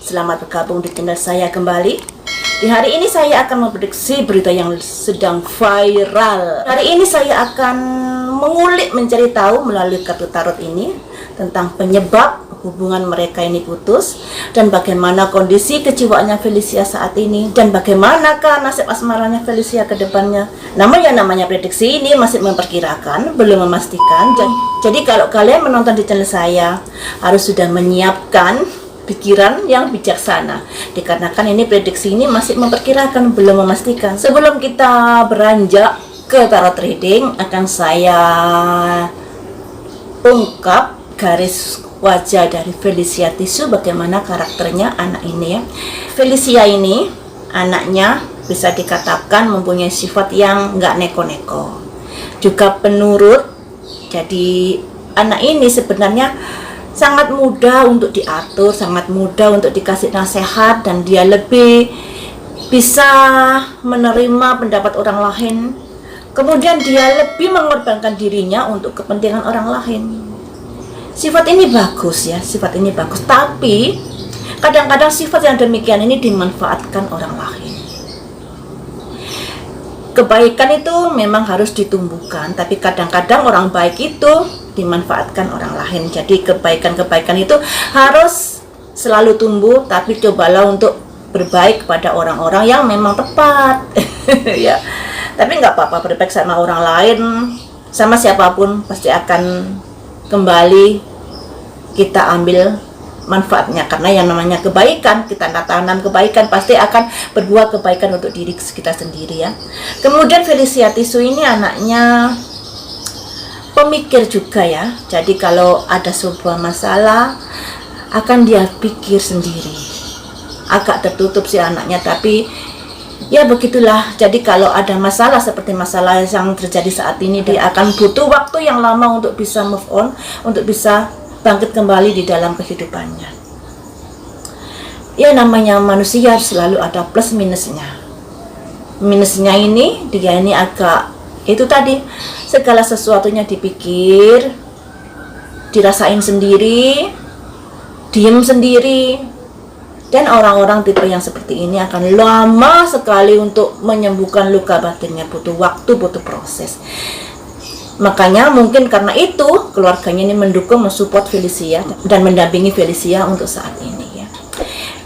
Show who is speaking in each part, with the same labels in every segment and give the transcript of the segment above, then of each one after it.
Speaker 1: Selamat bergabung di channel saya kembali. Di hari ini saya akan memprediksi berita yang sedang viral. Hari ini saya akan mengulik, mencari tahu melalui kartu tarot ini tentang penyebab hubungan mereka ini putus, dan bagaimana kondisi kejiwaannya Felicia saat ini, dan bagaimanakah nasib asmaranya Felicia ke depannya. Namun yang namanya prediksi ini masih memperkirakan, belum memastikan. Jadi kalau kalian menonton di channel saya, harus sudah menyiapkan pikiran yang bijaksana, dikarenakan ini prediksi ini masih memperkirakan, belum memastikan. Sebelum kita beranjak ke tarot reading, akan saya ungkap garis wajah dari Felicia Tisu, bagaimana karakternya anak ini ya. Felicia ini anaknya bisa dikatakan mempunyai sifat yang nggak neko-neko, juga penurut. Jadi anak ini sebenarnya sangat mudah untuk diatur, sangat mudah untuk dikasih nasihat, dan dia lebih bisa menerima pendapat orang lain. Kemudian dia lebih mengorbankan dirinya untuk kepentingan orang lain. Sifat ini bagus ya, sifat ini bagus. Tapi kadang-kadang sifat yang demikian ini dimanfaatkan orang lain. Kebaikan itu memang harus ditumbuhkan, tapi kadang-kadang orang baik itu dimanfaatkan orang lain. Jadi kebaikan-kebaikan itu harus selalu tumbuh, tapi cobalah untuk berbaik kepada orang-orang yang memang tepat. Ya, tapi nggak apa-apa, berbaik sama orang lain, sama siapapun pasti akan kembali kita ambil manfaatnya, karena yang namanya kebaikan, kita tanam kebaikan pasti akan berbuah kebaikan untuk diri kita sendiri ya. Kemudian Felicia Tisu ini anaknya pemikir juga ya. Jadi kalau ada sebuah masalah akan dia pikir sendiri. Agak tertutup si anaknya, tapi ya begitulah. Jadi kalau ada masalah seperti masalah yang terjadi saat ini, dia akan butuh waktu yang lama untuk bisa move on, untuk bisa bangkit kembali di dalam kehidupannya. Ya, namanya manusia selalu ada plus minusnya. Minusnya ini, dia ini agak itu tadi, segala sesuatunya dipikir, dirasain sendiri, diem sendiri, dan orang-orang tipe yang seperti ini akan lama sekali untuk menyembuhkan luka batinnya, butuh waktu, butuh proses. Makanya mungkin karena itu keluarganya ini mendukung, mensupport Felicia dan mendampingi Felicia untuk saat ini ya.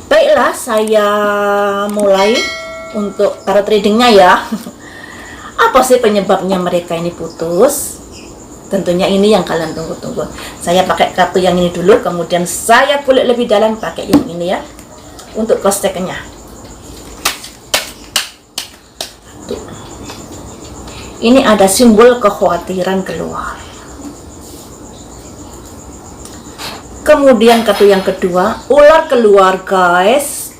Speaker 1: Baiklah, saya mulai untuk tarot readingnya ya. Apa sih penyebabnya mereka ini putus? Tentunya ini yang kalian tunggu-tunggu. Saya pakai kartu yang ini dulu, kemudian saya kulik lebih dalam pakai yang ini ya, untuk cross check-nya. Ini ada simbol kekhawatiran keluar. Kemudian kartu yang kedua, ular keluar guys.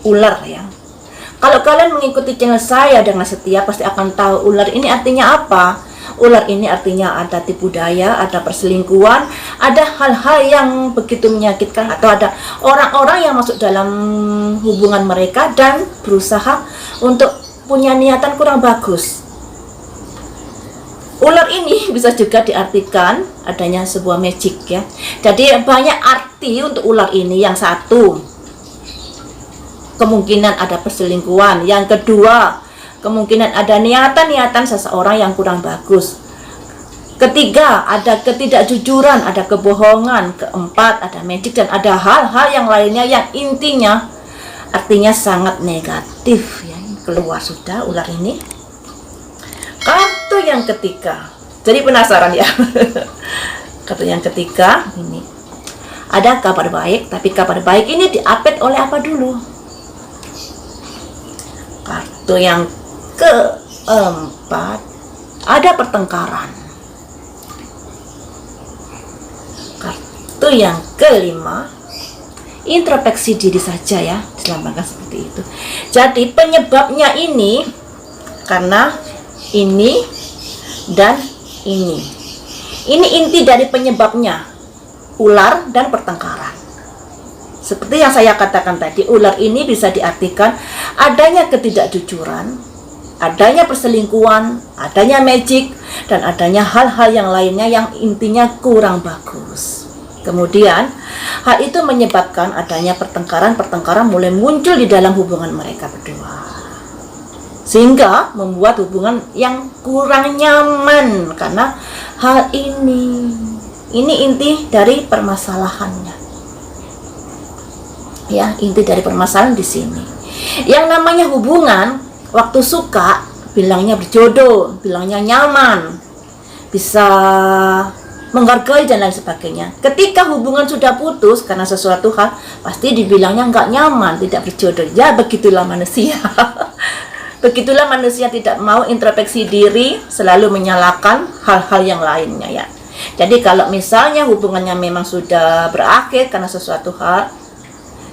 Speaker 1: Ular ya. Kalau kalian mengikuti channel saya dengan setia, pasti akan tahu ular ini artinya apa. Ular ini artinya ada tipu daya, ada perselingkuhan, ada hal-hal yang begitu menyakitkan, atau ada orang-orang yang masuk dalam hubungan mereka dan berusaha untuk punya niatan kurang bagus. Ular ini bisa juga diartikan adanya sebuah magic ya. Jadi banyak arti untuk ular ini. Yang satu, kemungkinan ada perselingkuhan. Yang kedua, kemungkinan ada niatan-niatan seseorang yang kurang bagus. Ketiga, ada ketidakjujuran, ada kebohongan. Keempat, ada magic, dan ada hal-hal yang lainnya yang intinya artinya sangat negatif ya. Keluar sudah ular ini. Kartu yang ketiga, jadi penasaran ya. Kartu yang ketiga ini ada kabar baik, tapi kabar baik ini diapit oleh apa dulu? Kartu yang keempat ada pertengkaran. Kartu yang kelima, introspeksi diri saja ya, dilambangkan seperti itu. Jadi penyebabnya ini karena ini dan ini. Ini inti dari penyebabnya, ular dan pertengkaran. Seperti yang saya katakan tadi, ular ini bisa diartikan adanya ketidakjujuran, adanya perselingkuhan, adanya magic, dan adanya hal-hal yang lainnya yang intinya kurang bagus. Kemudian, hal itu menyebabkan adanya pertengkaran mulai muncul di dalam hubungan mereka berdua. Sehingga membuat hubungan yang kurang nyaman karena hal ini. Ini inti dari permasalahannya. Ya, inti dari permasalahan di sini. Yang namanya hubungan, waktu suka bilangnya berjodoh, bilangnya nyaman, bisa menghargai dan lain sebagainya. Ketika hubungan sudah putus karena sesuatu hal, pasti dibilangnya nggak nyaman, tidak berjodoh. Ya, begitulah manusia. Begitulah manusia tidak mau introspeksi diri, selalu menyalahkan hal-hal yang lainnya ya. Jadi kalau misalnya hubungannya memang sudah berakhir karena sesuatu hal,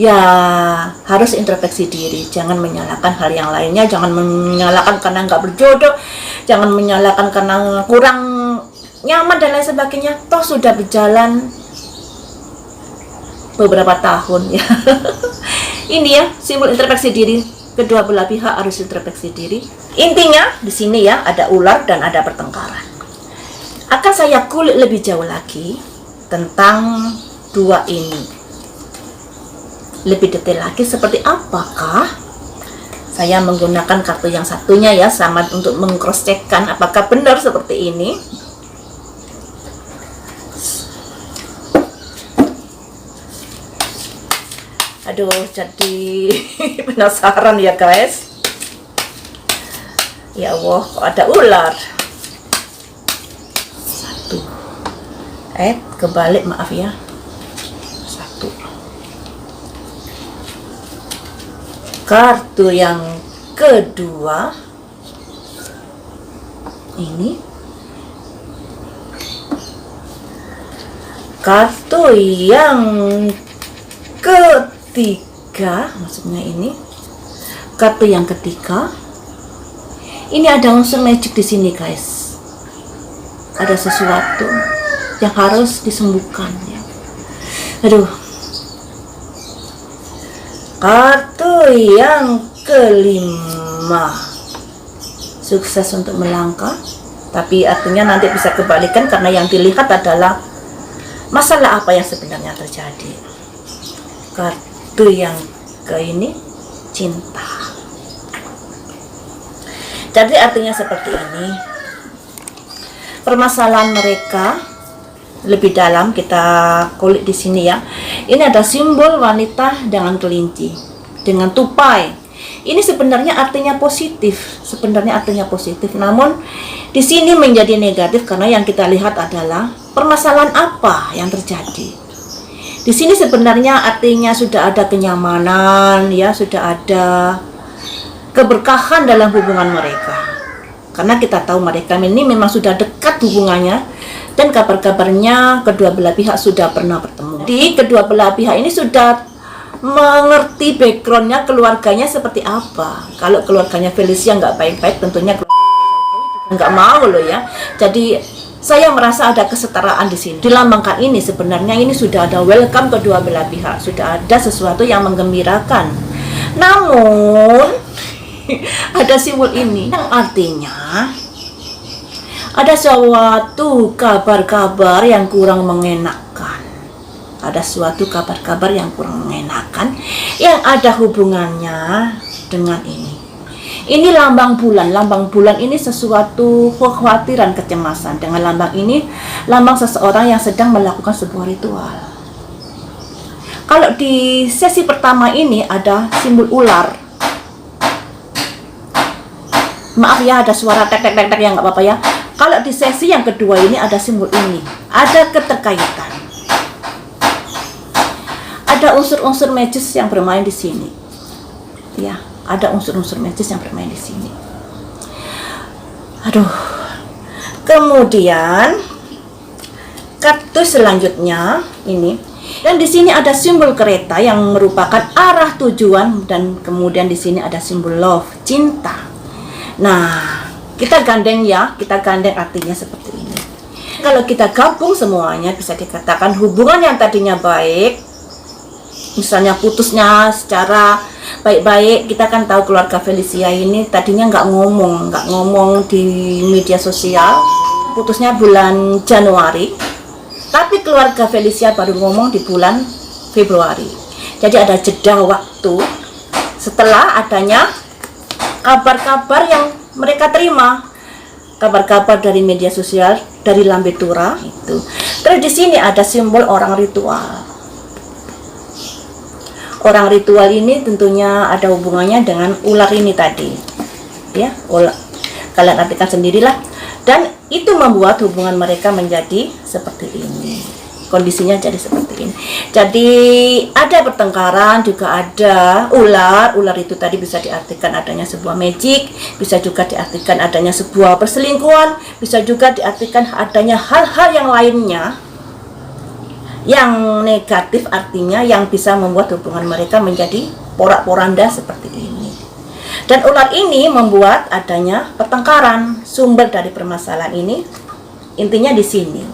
Speaker 1: ya harus introspeksi diri, jangan menyalahkan hal yang lainnya, jangan menyalahkan karena nggak berjodoh, jangan menyalahkan karena kurang nyaman dan lain sebagainya. Toh sudah berjalan beberapa tahun ya. Ini ya simbol introspeksi diri, kedua belah pihak harus introspeksi diri. Intinya di sini ya ada ular dan ada pertengkaran. Akan saya kulik lebih jauh lagi tentang dua ini, lebih detail lagi seperti apakah saya menggunakan kartu yang satunya ya, sama untuk meng-cross checkkan apakah benar seperti ini. Aduh, jadi penasaran ya guys. Ya Allah, kok ada ular. Satu. Kebalik, maaf ya. Satu. Kartu yang kedua. Ini. Kartu yang ketiga, maksudnya ini kartu yang ketiga. Ini ada unsur magic di sini guys. Ada sesuatu yang harus disembuhkan ya. Aduh. Kartu yang kelima, sukses untuk melangkah, tapi artinya nanti bisa kebalikan karena yang dilihat adalah masalah apa yang sebenarnya terjadi. Kartu yang ke ini, cinta. Jadi artinya seperti ini. Permasalahan mereka lebih dalam kita kulik di sini ya. Ini ada simbol wanita dengan kelinci, dengan tupai. Ini sebenarnya artinya positif, namun di sini menjadi negatif karena yang kita lihat adalah permasalahan apa yang terjadi. Di sini sebenarnya artinya sudah ada kenyamanan ya, sudah ada keberkahan dalam hubungan mereka. Karena kita tahu mereka ini memang sudah dekat hubungannya dan kabar-kabarnya kedua belah pihak sudah pernah bertemu. Di kedua belah pihak ini sudah mengerti backgroundnya, keluarganya seperti apa. Kalau keluarganya Felicia nggak baik-baik, tentunya nggak mau loh ya. Jadi saya merasa ada kesetaraan di sini. Di lambangkan ini sebenarnya ini sudah ada welcome kedua belah pihak, sudah ada sesuatu yang menggembirakan. Namun ada simbol ini yang artinya ada suatu kabar-kabar yang kurang mengenakan. Ada suatu kabar-kabar yang kurang mengenakan yang ada hubungannya dengan ini. Ini lambang bulan. Lambang bulan ini sesuatu kekhawatiran, kecemasan. Dengan lambang ini, lambang seseorang yang sedang melakukan sebuah ritual. Kalau di sesi pertama ini ada simbol ular. Maaf ya, ada suara tek-tek-tek yang nggak apa-apa ya. Kalau di sesi yang kedua ini ada simbol ini. Ada keterkaitan. Ada unsur-unsur magis yang bermain di sini. Ya, ada unsur-unsur magis yang bermain di sini. Aduh. Kemudian kartu selanjutnya ini. Dan di sini ada simbol kereta yang merupakan arah tujuan, dan kemudian di sini ada simbol love, cinta. Nah, kita gandeng ya, kita gandeng artinya seperti ini. Kalau kita gabung semuanya bisa dikatakan hubungan yang tadinya baik, misalnya putusnya secara baik-baik. Kita kan tahu keluarga Felicia ini tadinya nggak ngomong di media sosial. Putusnya bulan Januari. Tapi keluarga Felicia baru ngomong di bulan Februari. Jadi ada jeda waktu setelah adanya kabar-kabar yang mereka terima, kabar-kabar dari media sosial, dari Lambe Tura itu. Terus di sini ada simbol orang ritual. Orang ritual ini tentunya ada hubungannya dengan ular ini tadi, ya, ular. Kalian artikan sendirilah. Dan itu membuat hubungan mereka menjadi seperti ini. Kondisinya jadi seperti ini. Jadi ada pertengkaran, juga ada ular. Ular itu tadi bisa diartikan adanya sebuah magic, bisa juga diartikan adanya sebuah perselingkuhan, bisa juga diartikan adanya hal-hal yang lainnya yang negatif, artinya yang bisa membuat hubungan mereka menjadi porak-poranda seperti ini. Dan ular ini membuat adanya pertengkaran. Sumber dari permasalahan ini intinya di sini.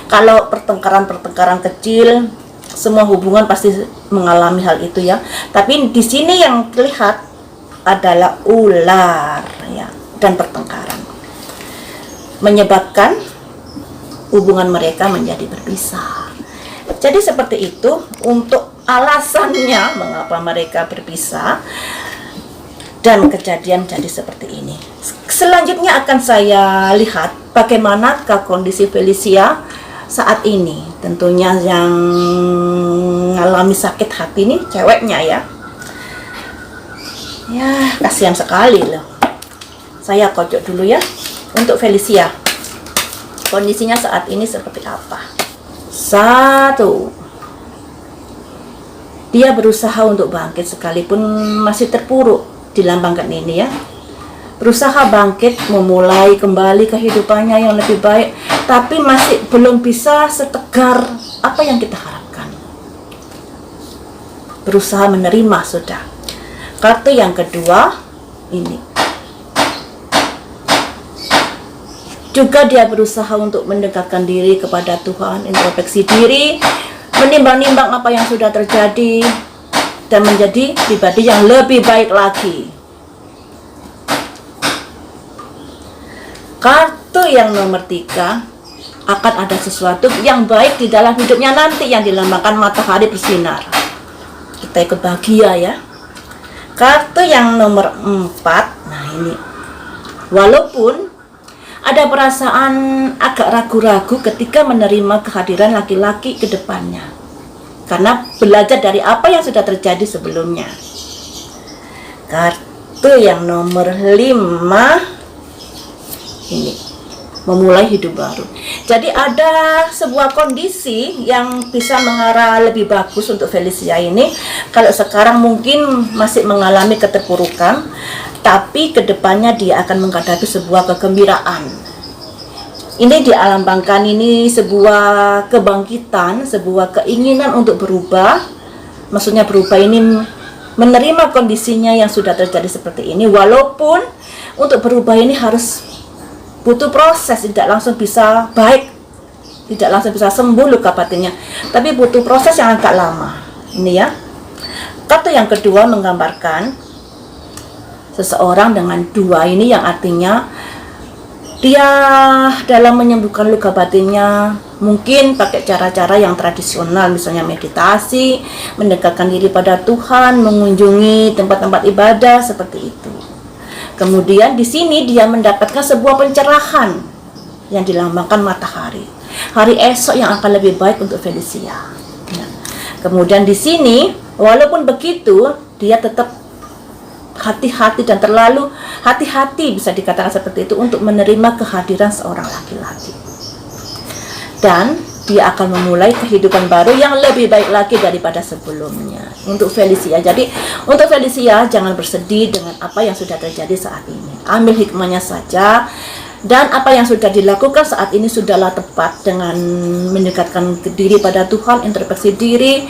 Speaker 1: Kalau pertengkaran kecil, semua hubungan pasti mengalami hal itu ya. Tapi di sini yang terlihat adalah ular ya, dan pertengkaran menyebabkan hubungan mereka menjadi berpisah. Jadi seperti itu untuk alasannya mengapa mereka berpisah dan kejadian jadi seperti ini. Selanjutnya akan saya lihat bagaimana kondisi Felicia saat ini. Tentunya yang mengalami sakit hati ini ceweknya ya. Ya, kasihan sekali loh. Saya kocok dulu ya untuk Felicia. Kondisinya saat ini seperti apa? 1. Dia berusaha untuk bangkit sekalipun masih terpuruk, dilambangkan ini ya. Berusaha bangkit, memulai kembali kehidupannya yang lebih baik, tapi masih belum bisa setegar apa yang kita harapkan. Berusaha menerima sudah. Kartu yang kedua ini. Juga dia berusaha untuk mendekatkan diri kepada Tuhan, introspeksi diri, menimbang-nimbang apa yang sudah terjadi, dan menjadi pribadi yang lebih baik lagi. Kartu yang nomor 3, akan ada sesuatu yang baik di dalam hidupnya nanti yang dilambangkan matahari bersinar. Kita ikut bahagia ya. Kartu yang nomor 4, nah ini. Walaupun ada perasaan agak ragu-ragu ketika menerima kehadiran laki-laki ke depannya. Karena belajar dari apa yang sudah terjadi sebelumnya. Kartu yang nomor 5, ini, memulai hidup baru. Jadi ada sebuah kondisi yang bisa mengarah lebih bagus untuk Felicia ini. Kalau sekarang mungkin masih mengalami keterpurukan, tapi kedepannya dia akan menghadapi sebuah kegembiraan. Ini dilambangkan ini sebuah kebangkitan, sebuah keinginan untuk berubah. Maksudnya berubah ini menerima kondisinya yang sudah terjadi seperti ini. Walaupun untuk berubah ini harus butuh proses, tidak langsung bisa baik, tidak langsung bisa sembuh luka batinnya, tapi butuh proses yang agak lama. Ini ya. Kartu yang kedua menggambarkan seseorang dengan 2 ini, yang artinya dia dalam menyembuhkan luka batinnya mungkin pakai cara-cara yang tradisional, misalnya meditasi, mendekatkan diri pada Tuhan, mengunjungi tempat-tempat ibadah seperti itu. Kemudian di sini dia mendapatkan sebuah pencerahan yang dilambangkan matahari. Hari esok yang akan lebih baik untuk Felicia. Nah, kemudian di sini walaupun begitu dia tetap hati-hati dan terlalu hati-hati, bisa dikatakan seperti itu, untuk menerima kehadiran seorang laki-laki. Dan dia akan memulai kehidupan baru yang lebih baik lagi daripada sebelumnya untuk Felicia. Jadi untuk Felicia jangan bersedih dengan apa yang sudah terjadi saat ini. Ambil hikmahnya saja, dan apa yang sudah dilakukan saat ini sudahlah tepat dengan mendekatkan diri pada Tuhan, introspeksi diri.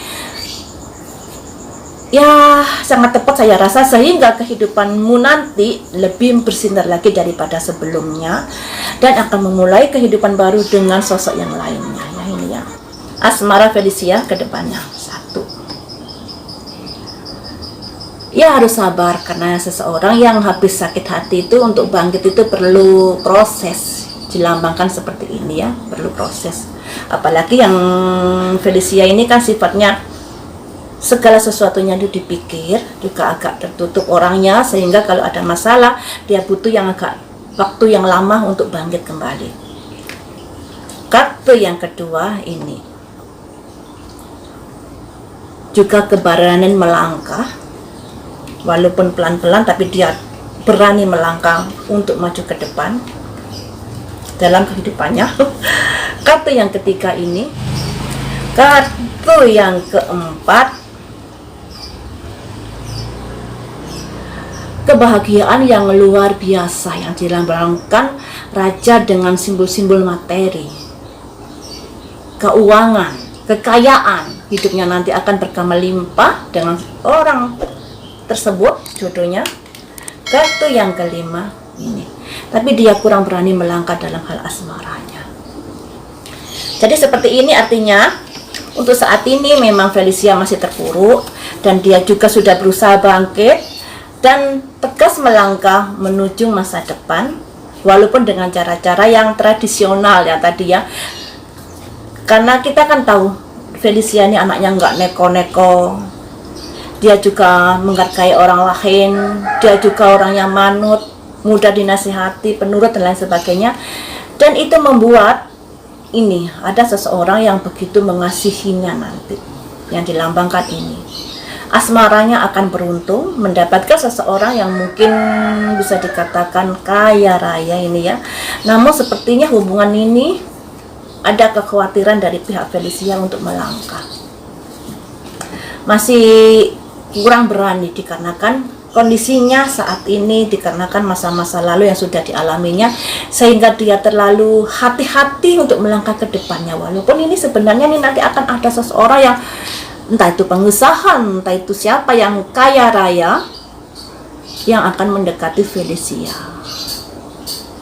Speaker 1: Ya, sangat tepat saya rasa, sehingga kehidupanmu nanti lebih bersinar lagi daripada sebelumnya, dan akan memulai kehidupan baru dengan sosok yang lainnya. Ya, ini ya. Asmara Felicia ke depannya. 1. Ya, harus sabar, karena seseorang yang habis sakit hati itu untuk bangkit itu perlu proses. Dilambangkan seperti ini ya, perlu proses. Apalagi yang Felicia ini kan sifatnya segala sesuatunya itu dipikir, juga agak tertutup orangnya, sehingga kalau ada masalah dia butuh yang agak waktu yang lama untuk bangkit kembali. Kartu yang kedua ini juga keberanian melangkah, walaupun pelan-pelan tapi dia berani melangkah untuk maju ke depan dalam kehidupannya. Kartu yang ketiga ini, kartu yang keempat, kebahagiaan yang luar biasa yang dilambangkan raja dengan simbol-simbol materi, keuangan, kekayaan, hidupnya nanti akan berkah melimpah dengan orang tersebut jodohnya. Kartu yang kelima ini, tapi dia kurang berani melangkah dalam hal asmaranya. Jadi seperti ini artinya untuk saat ini memang Felicia masih terpuruk, dan dia juga sudah berusaha bangkit dan tegas melangkah menuju masa depan, walaupun dengan cara-cara yang tradisional ya tadi ya. Karena kita kan tahu Felicia ini anaknya nggak neko-neko, dia juga menghargai orang lain, dia juga orang yang manut, mudah dinasihati, penurut dan lain sebagainya. Dan itu membuat ini ada seseorang yang begitu mengasihinya nanti, yang dilambangkan ini. Asmaranya akan beruntung mendapatkan seseorang yang mungkin bisa dikatakan kaya raya ini ya. Namun sepertinya hubungan ini ada kekhawatiran dari pihak Felicia untuk melangkah. Masih kurang berani dikarenakan kondisinya saat ini, dikarenakan masa-masa lalu yang sudah dialaminya, sehingga dia terlalu hati-hati untuk melangkah ke depannya. Walaupun ini sebenarnya ini nanti akan ada seseorang yang entah itu pengusaha, entah itu siapa yang kaya raya yang akan mendekati Felicia.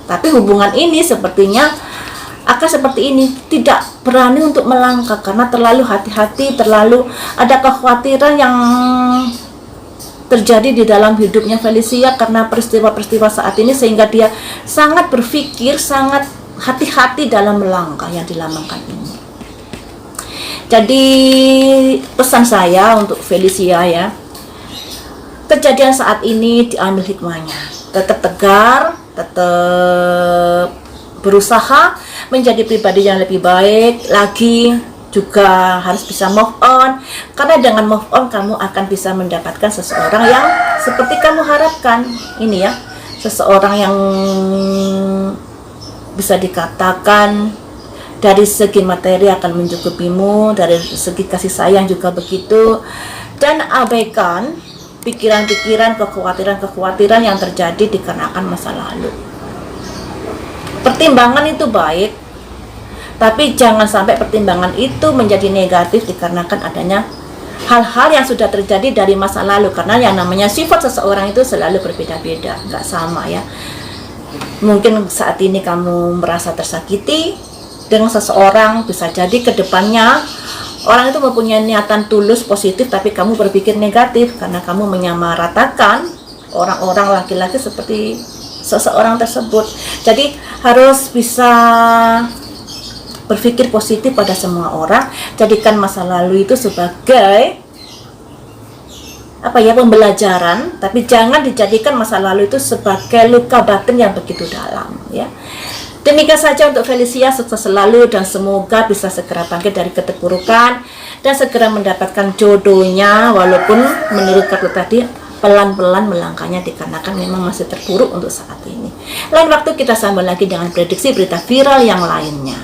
Speaker 1: Tapi hubungan ini sepertinya akan seperti ini, tidak berani untuk melangkah karena terlalu hati-hati, terlalu ada kekhawatiran yang terjadi di dalam hidupnya Felicia karena peristiwa-peristiwa saat ini, sehingga dia sangat berpikir, sangat hati-hati dalam melangkah yang dilambangkan ini. Jadi pesan saya untuk Felicia ya, kejadian saat ini diambil hikmahnya, tetap tegar, tetap berusaha menjadi pribadi yang lebih baik lagi, juga harus bisa move on, karena dengan move on kamu akan bisa mendapatkan seseorang yang seperti kamu harapkan ini ya, seseorang yang bisa dikatakan dari segi materi akan mencukupimu, dari segi kasih sayang juga begitu, dan abaikan pikiran-pikiran, kekhawatiran-kekhawatiran yang terjadi dikarenakan masa lalu. Pertimbangan itu baik, tapi jangan sampai pertimbangan itu menjadi negatif dikarenakan adanya hal-hal yang sudah terjadi dari masa lalu, karena yang namanya sifat seseorang itu selalu berbeda-beda, nggak sama ya. Mungkin saat ini kamu merasa tersakiti dengan seseorang, bisa jadi ke depannya orang itu mempunyai niatan tulus positif, tapi kamu berpikir negatif karena kamu menyamaratakan orang-orang laki-laki seperti seseorang tersebut. Jadi harus bisa berpikir positif pada semua orang, jadikan masa lalu itu sebagai pembelajaran, tapi jangan dijadikan masa lalu itu sebagai luka batin yang begitu dalam ya. Demikian saja untuk Felicia, sukses selalu dan semoga bisa segera bangkit dari keterpurukan dan segera mendapatkan jodohnya, walaupun menurut kartu tadi pelan-pelan melangkahnya dikarenakan memang masih terpuruk untuk saat ini. Lain waktu kita sambung lagi dengan prediksi berita viral yang lainnya.